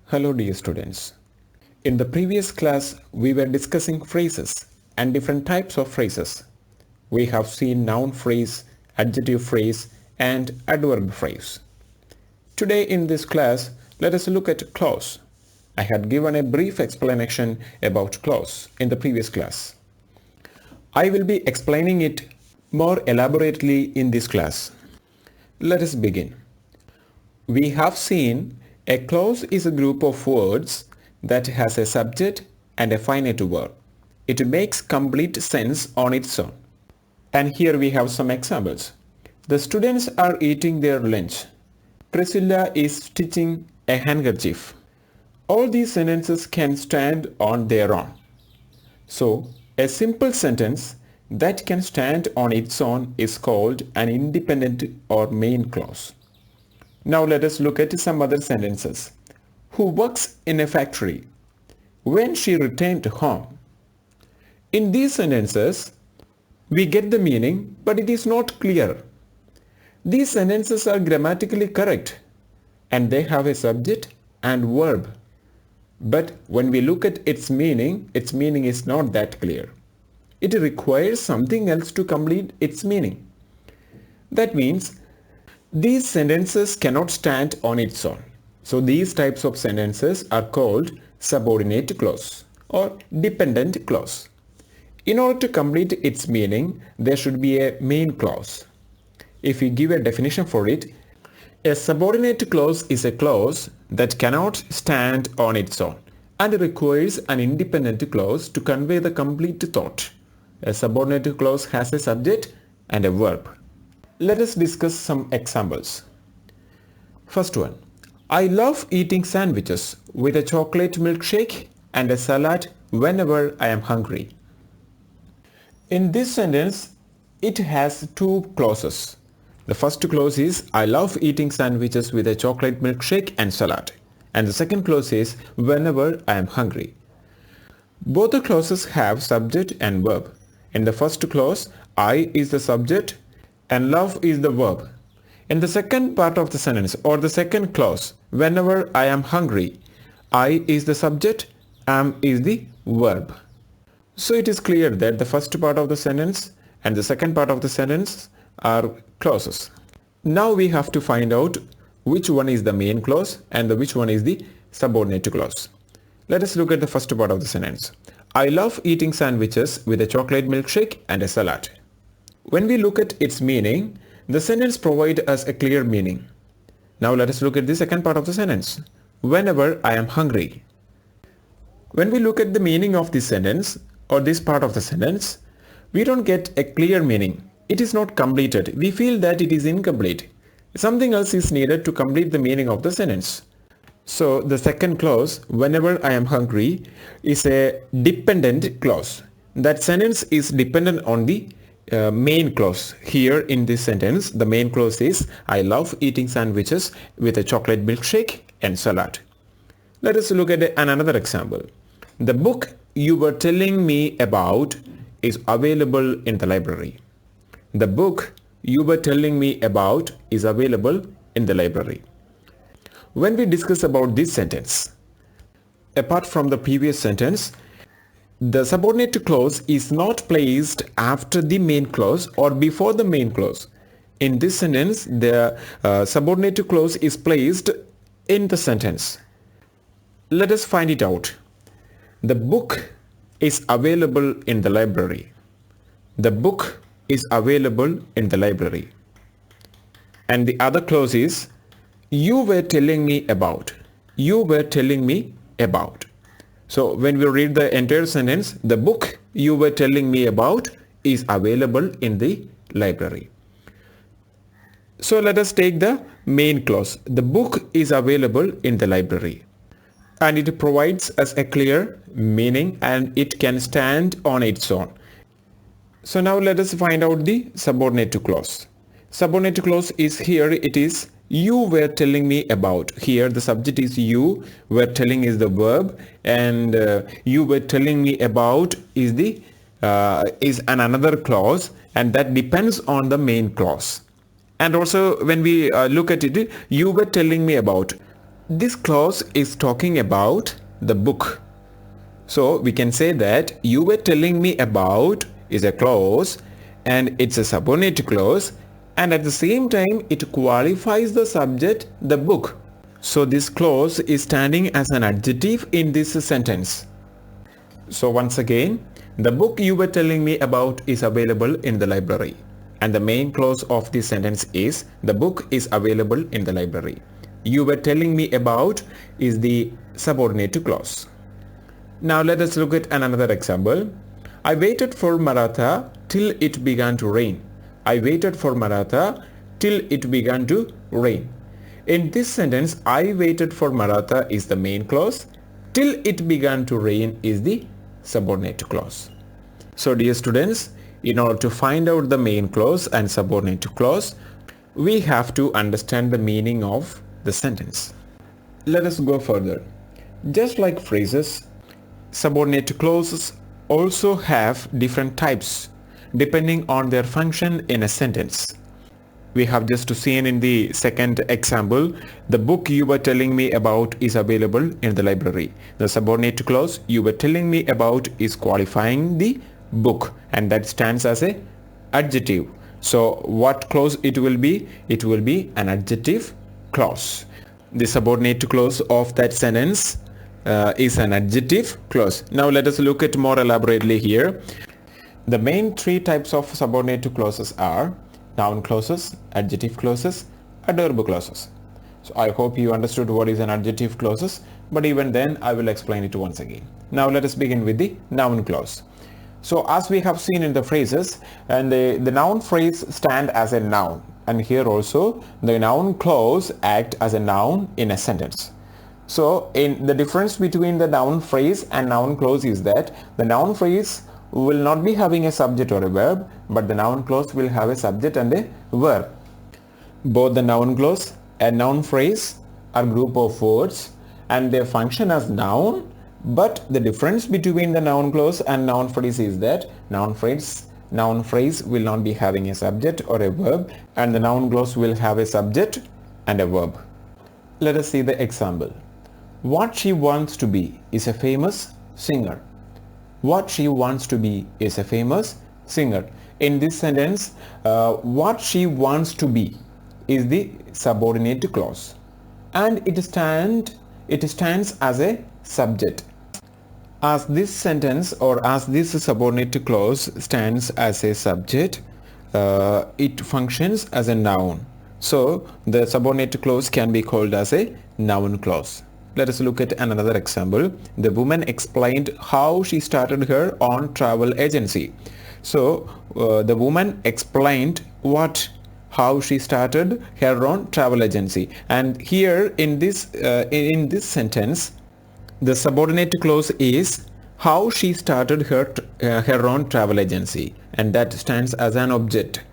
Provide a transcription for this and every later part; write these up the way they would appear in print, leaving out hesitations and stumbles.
Hello dear students. In the previous class, we were discussing phrases and different types of phrases. We have seen noun phrase, adjective phrase and adverb phrase. Today in this class, let us look at clause. I had given a brief explanation about clause in the previous class. I will be explaining it more elaborately in this class. Let us begin. We have seen a clause is a group of words that has a subject and a finite verb. It makes complete sense on its own. And here we have some examples. The students are eating their lunch. Priscilla is stitching a handkerchief. All these sentences can stand on their own. So, a simple sentence that can stand on its own is called an independent or main clause. Now let us look at some other sentences. Who works in a factory? When she returned home. In these sentences, we get the meaning, but it is not clear. These sentences are grammatically correct and they have a subject and verb. But when we look at its meaning is not that clear. It requires something else to complete its meaning. That means these sentences cannot stand on its own. So these types of sentences are called subordinate clause or dependent clause. In order to complete its meaning, there should be a main clause. If we give a definition for it, a subordinate clause is a clause that cannot stand on its own and requires an independent clause to convey the complete thought. A subordinate clause has a subject and a verb. Let us discuss some examples. First one. I love eating sandwiches with a chocolate milkshake and a salad whenever I am hungry. In this sentence, it has two clauses. The first clause is I love eating sandwiches with a chocolate milkshake and salad. And the second clause is whenever I am hungry. Both the clauses have subject and verb. In the first clause, I is the subject and love is the verb. In the second part of the sentence or the second clause, whenever I am hungry, I is the subject, am is the verb. So it is clear that the first part of the sentence and the second part of the sentence are clauses. Now we have to find out which one is the main clause and which one is the subordinate clause. Let us look at the first part of the sentence. I love eating sandwiches with a chocolate milkshake and a salad. When we look at its meaning, the sentence provides us a clear meaning. Now let us look at the second part of the sentence. Whenever I am hungry. When we look at the meaning of this sentence or this part of the sentence, we don't get a clear meaning. It is not completed. We feel that it is incomplete. Something else is needed to complete the meaning of the sentence. So the second clause, whenever I am hungry, is a dependent clause. That sentence is dependent on the main clause. Here in this sentence, the main clause is I love eating sandwiches with a chocolate milkshake and salad. Let us look at another example. The book you were telling me about is available in the library. The book you were telling me about is available in the library. When we discuss about this sentence, apart from the previous sentence, the subordinate clause is not placed after the main clause or before the main clause. In this sentence, the subordinate clause is placed in the sentence. Let us find it out. The book is available in the library. The book is available in the library. And the other clause is you were telling me about. You were telling me about. So when we read the entire sentence, the book you were telling me about is available in the library. So let us take the main clause. The book is available in the library. And it provides us a clear meaning and it can stand on its own. So now let us find out the subordinate clause. Subordinate clause is here, it is you were telling me about. Here the subject is you, were telling is the verb, and you were telling me about is the is another clause, and that depends on the main clause. And also when we look at it, you were telling me about. This clause is talking about the book. So we can say that you were telling me about is a clause and it's a subordinate clause, and at the same time it qualifies the subject, the book. So this clause is standing as an adjective in this sentence. So once again, the book you were telling me about is available in the library. And the main clause of this sentence is the book is available in the library. You were telling me about is the subordinate clause. Now let us look at another example. I waited for Maratha till it began to rain. I waited for Maratha till it began to rain. In this sentence, I waited for Maratha is the main clause. Till it began to rain is the subordinate clause. So dear students, in order to find out the main clause and subordinate clause, we have to understand the meaning of the sentence. Let us go further. Just like phrases, subordinate clauses also have different types depending on their function in a sentence. We have just seen in the second example, the book you were telling me about is available in the library. The subordinate clause you were telling me about is qualifying the book, and that stands as a adjective. So what clause it will be? It will be an adjective clause. The subordinate clause of that sentence is an adjective clause. Now let us look at more elaborately here. The main three types of subordinate clauses are noun clauses, adjective clauses, adverb clauses. So I hope you understood what is an adjective clauses, but even then I will explain it once again. Now let us begin with the noun clause. So as we have seen in the phrases, and the noun phrase stand as a noun, and here also the noun clause act as a noun in a sentence. So in the difference between the noun phrase and noun clause is that the noun phrase will not be having a subject or a verb, but the noun clause will have a subject and a verb. Both the noun clause and noun phrase are group of words and they function as noun, but the difference between the noun clause and noun phrase is that noun phrase will not be having a subject or a verb, and the noun clause will have a subject and a verb. Let us see the example. What she wants to be is a famous singer. What she wants to be is a famous singer. In this sentence, what she wants to be is the subordinate clause, and it stands as a subject. As this sentence or as this subordinate clause stands as a subject, it functions as a noun. So the subordinate clause can be called as a noun clause. Let us look at another example. The woman explained how she started her own travel agency. So the woman explained how she started her own travel agency, and here in this sentence, the subordinate clause is how she started her own travel agency, and that stands as an object.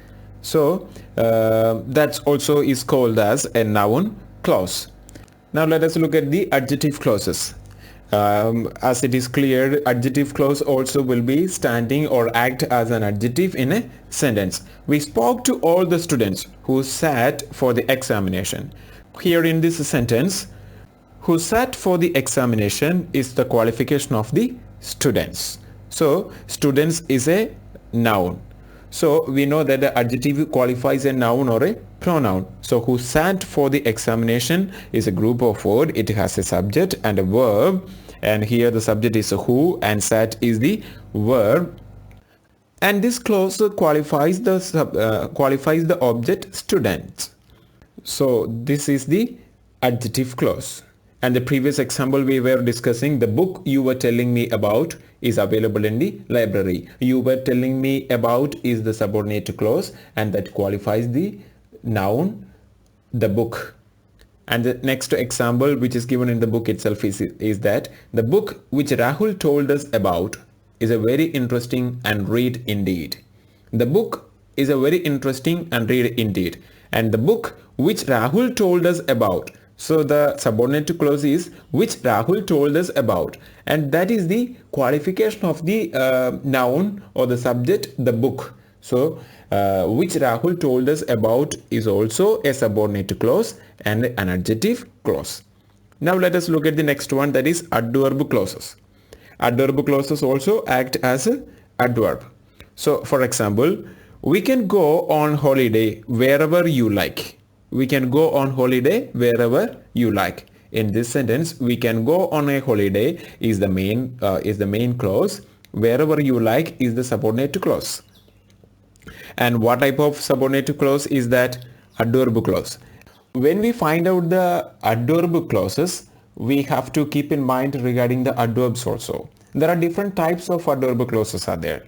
So that also is called as a noun clause. Now let us look at the adjective clauses. As it is clear, adjective clause also will be standing or act as an adjective in a sentence. We spoke to all the students who sat for the examination. Here in this sentence, who sat for the examination is the qualification of the students. So students is a noun. So we know that the adjective qualifies a noun or a pronoun. So who sat for the examination is a group of words. It has a subject and a verb, and here the subject is who and sat is the verb, and this clause qualifies the object student. So this is the adjective clause. And the previous example we were discussing, the book you were telling me about is available in the library. You were telling me about is the subordinate clause, and that qualifies the noun, the book. And the next example which is given in the book itself is that the book which Rahul told us about is a very interesting and read indeed. The book is a very interesting and read indeed. And the book which Rahul told us about, so the subordinate clause is which Rahul told us about, and that is the qualification of the noun or the subject, the book. So which Rahul told us about is also a subordinate clause and an adjective clause. Now let us look at the next one, that is adverb clauses. Adverb clauses also act as a adverb. So for example, we can go on holiday wherever you like. We can go on holiday wherever you like. In this sentence, we can go on a holiday is the main clause. Wherever you like is the subordinate clause. And what type of subordinate clause is that? Adverb clause. When we find out the adverb clauses, we have to keep in mind regarding the adverbs also. There are different types of adverb clauses are there.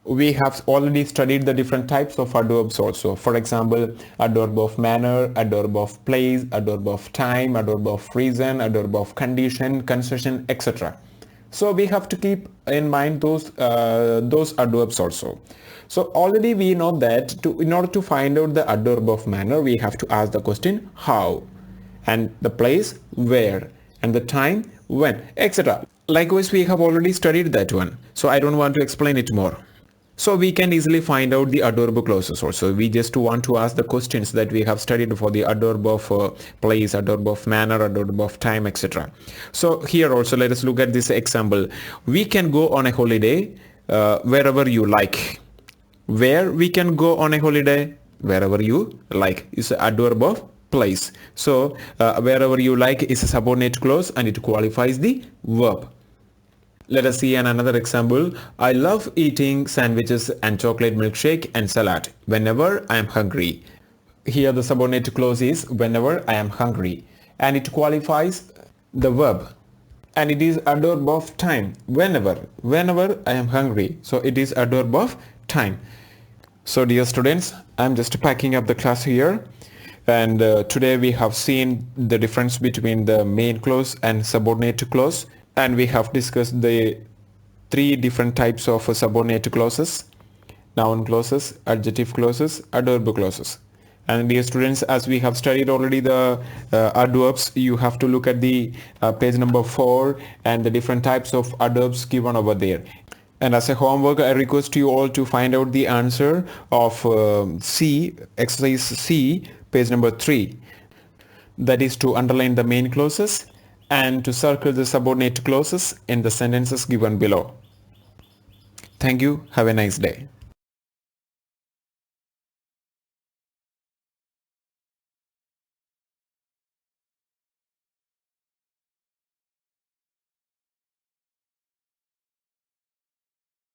We have already studied the different types of adverbs also. For example, adverb of manner, adverb of place, adverb of time, adverb of reason, adverb of condition, concession, etc. So we have to keep in mind those adverbs also. So already we know that in order to find out the adverb of manner, we have to ask the question how, and the place where, and the time when, etc. Likewise, we have already studied that one, so I don't want to explain it more. So we can easily find out the adverb clauses also. We just want to ask the questions that we have studied for the adverb of place, adverb of manner, adverb of time, etc. So here also let us look at this example. We can go on a holiday wherever you like. Where we can go on a holiday? Wherever you like is an adverb of place. So wherever you like is a subordinate clause and it qualifies the verb. Let us see another example. I love eating sandwiches and chocolate milkshake and salad whenever I am hungry. Here the subordinate clause is whenever I am hungry, and it qualifies the verb, and it is adverb of time. Whenever I am hungry, so it is adverb of time. So dear students, I am just packing up the class here, and today we have seen the difference between the main clause and subordinate clause. And we have discussed the three different types of subordinate clauses: noun clauses, adjective clauses, adverb clauses. And dear students, as we have studied already the adverbs, you have to look at the page number 4 and the different types of adverbs given over there. And as a homework, I request you all to find out the answer of exercise C, page number 3. That is to underline the main clauses and to circle the subordinate clauses in the sentences given below. Thank you. Have a nice day.